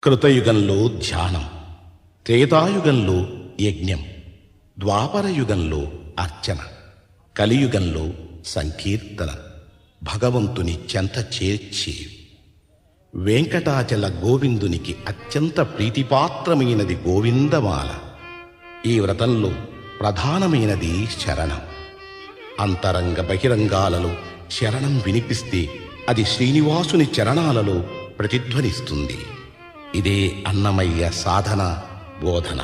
కృతయుగంలో ధ్యానం, త్రేతాయుగంలో యజ్ఞం, ద్వాపరయుగంలో అర్చన, కలియుగంలో సంకీర్తన, భగవంతుని చెంత చేర్చేవి. వెంకటాచల గోవిందునికి అత్యంత ప్రీతిపాత్రమైనది గోవిందమాల. ఈ వ్రతంలో ప్రధానమైనది శరణం. అంతరంగ బహిరంగాలలో శరణం వినిపిస్తే అది శ్రీనివాసుని చరణాలలో ప్రతిధ్వనిస్తుంది. ఇదే అన్నమయ్య సాధన బోధన.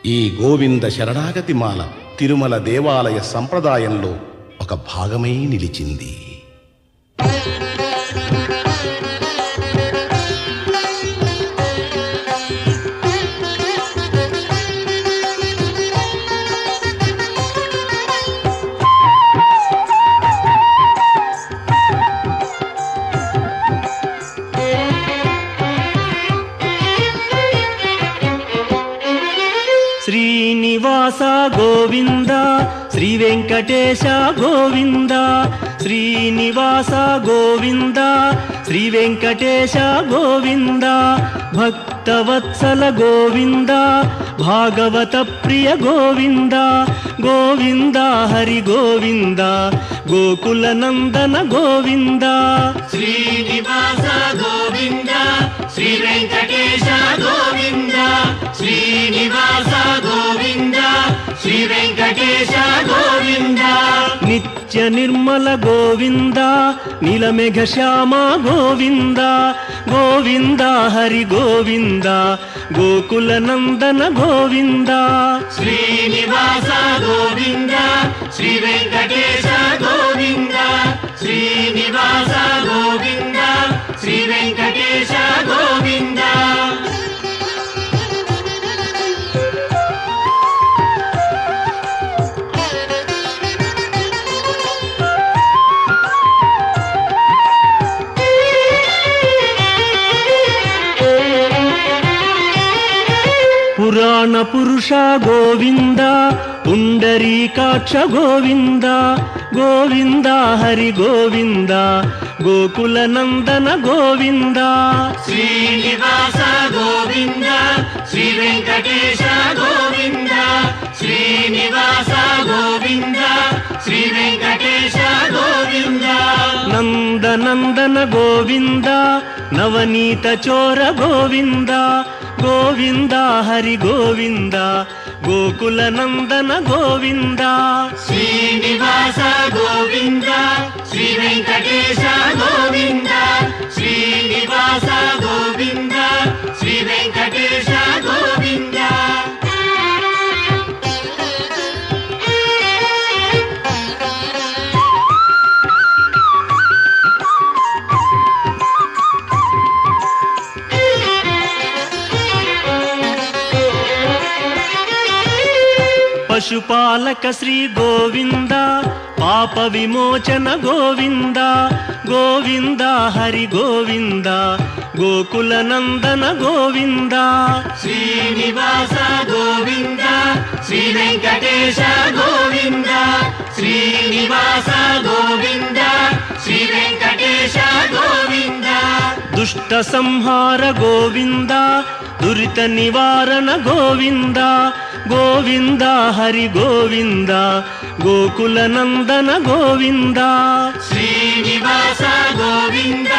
ఈ గోవింద శరణాగతి మాల తిరుమల దేవాలయ సంప్రదాయంలో ఒక భాగమై నిలిచింది. శ్రీనివాస గోవింద, శ్రీ వెంకటేశ గోవింద. శ్రీనివాస గోవింద, శ్రీ వెంకటేశ గోవింద. భక్తవత్సల గోవింద, భాగవత ప్రియ గోవింద. గోవింద హరి గోవింద, గోకుల నందన గోవింద. శ్రీనివాస గోవింద, శ్రీ వెంకటేశ గోవింద. శ్రీనివాస గోవింద, శ్రీ వెంకటేశ గోవింద. నిత్య నిర్మల గోవింద, నీలమేఘ శ్యామ గోవింద. గోవింద హరి గోవింద, గోకుల నందన గోవింద. శ్రీనివాస గోవింద, శ్రీ వెంకటేశ గోవింద. శ్రీనివాస గోవింద, శ్రీ వెంకటేశ గోవింద. పురాణ పురుష గోవింద, పుండరీకాక్ష గోవింద. గోవింద హరి గోవింద, గోకుల నందన గోవింద. శ్రీనివాస గోవింద, శ్రీ వెంకటేశ గోవింద. శ్రీనివాస గోవింద, శ్రీ వెంకటేశ గోవింద. నందనందన గోవింద, నవనీత చోర గోవింద. గోవింద హరి గోవింద, గోకుల నందన గోవింద. శ్రీనివాస గోవింద, శ్రీ వెంకటేశ గోవింద. శ్రీనివాస గోవింద, శ్రీ వెంకటేశ గోవింద. పశుపాలక శ్రీ గోవింద, పాప విమోచన గోవింద. గోవింద హరి గోవింద, గోకుల నందన గోవింద. శ్రీనివాస గోవింద, శ్రీ వెంకటేశ గోవింద. శ్రీనివాస గోవింద, శ్రీ వెంకటేశ గోవింద. దుష్ట సంహార గోవింద, దురిత నివారణ గోవింద. గోవింద హరి గోవింద, గోకుల నందన గోవింద. శ్రీనివాస గోవింద,